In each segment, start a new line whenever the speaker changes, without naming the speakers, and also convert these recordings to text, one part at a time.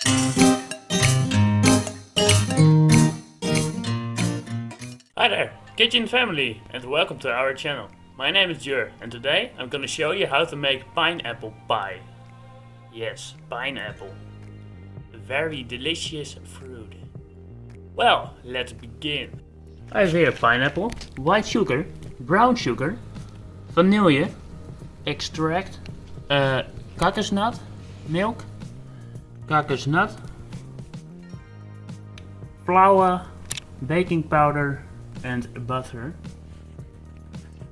Hi there, kitchen family, and welcome to our channel. My name is Jur, and today I'm gonna show you how to make pineapple pie. Yes, pineapple. A very delicious fruit. Well, let's begin. I have here pineapple, white sugar, brown sugar, vanilla, extract, kokosnut, milk, kokosnut, flour, baking powder, and butter.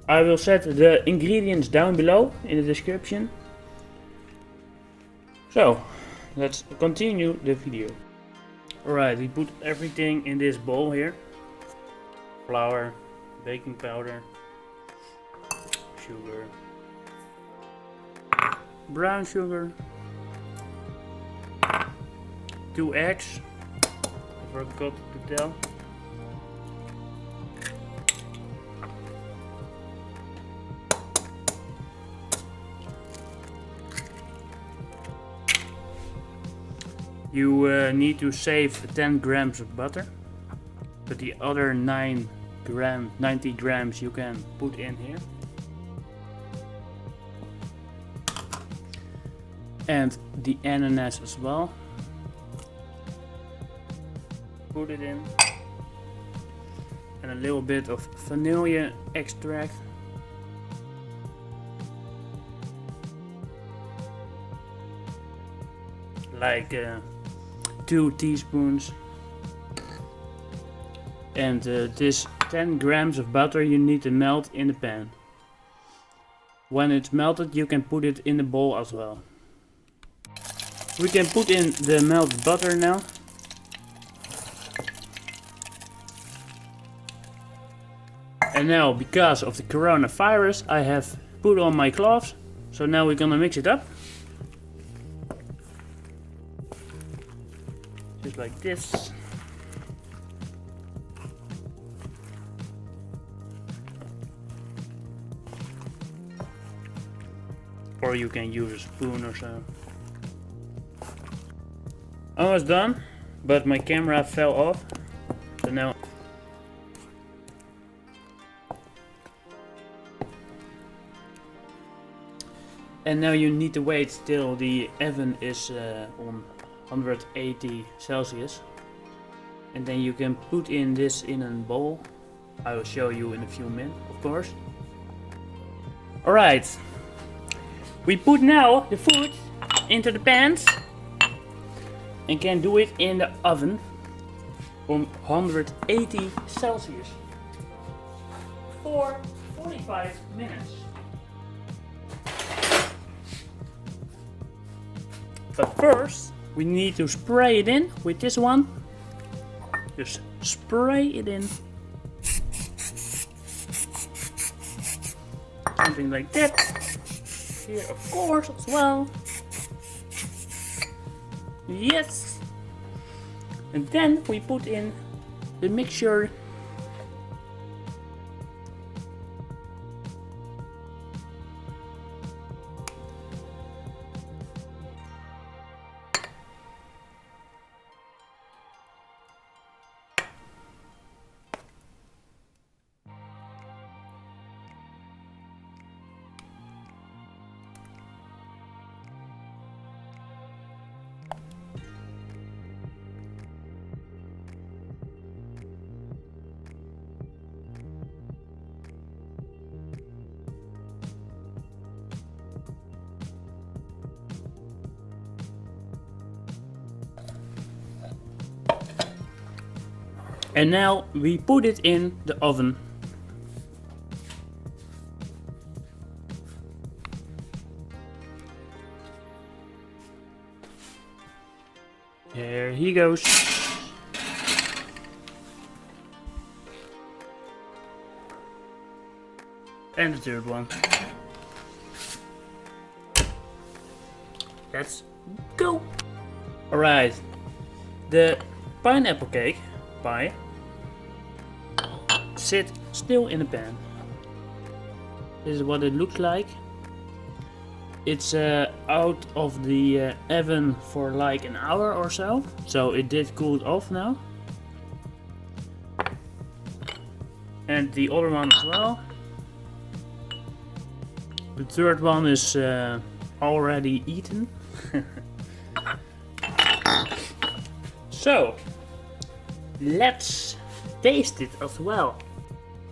I will set the ingredients down below in the description. So, let's continue the video. Alright, we put everything in this bowl here. Flour, baking powder, sugar, brown sugar, 2 eggs, I forgot to tell. You need to save 10 grams of butter, but the other 90 grams you can put in here. And the ananas as well. Put it in. And a little bit of vanilla extract. Like 2 teaspoons. And this 10 grams of butter you need to melt in the pan. When it's melted, you can put it in the bowl as well. We can put in the melted butter now. And now, because of the coronavirus, I have put on my gloves. So now we're gonna mix it up. Just like this. Or you can use a spoon or so. Almost done, but my camera fell off. So now. And now you need to wait till the oven is on 180 Celsius. And then you can put in this in a bowl. I will show you in a few minutes, of course. Alright. We put now the food into the pans. And can do it in the oven on 180 Celsius for 45 minutes. But first, we need to spray it in with this one. Just spray it in. Something like that. Here, of course, as well. Yes. And then we put in the mixture. And now we put it in the oven. There he goes. And the third one. Let's go. Alright. The pineapple cake pie sit still in the pan. This is what it looks like. It's out of the oven for like an hour or so. So it did cool off now. And the other one as well. The third one is already eaten. So, let's taste it as well.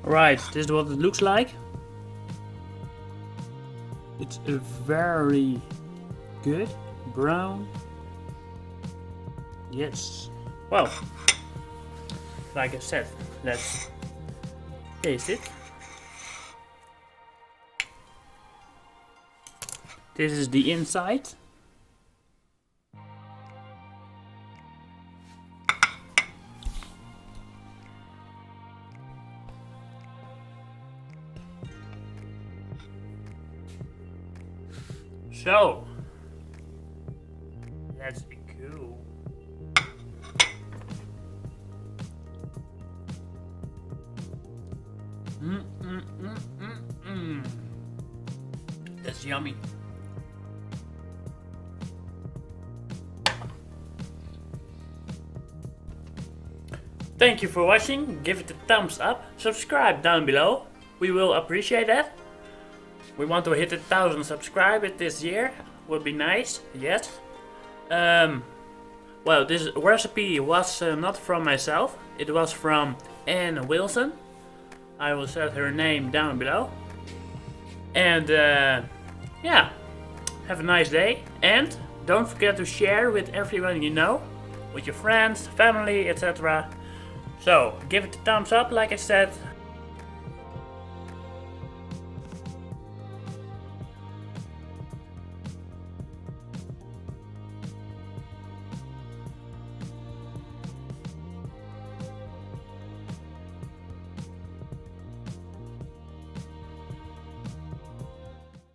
Right, this is what it looks like. It's a very good brown. Yes. Well, like I said, let's taste it. This is the inside. So, let's go. That's yummy. Thank you for watching. Give it a thumbs up. Subscribe down below. We will appreciate that. We want to hit 1,000 subscribers this year. Would be nice. Yes. Well, this recipe was not from myself. It was from Anne Wilson. I will set her name down below. And yeah, have a nice day. And don't forget to share with everyone you know, with your friends, family, etc. So give it a thumbs up, like I said.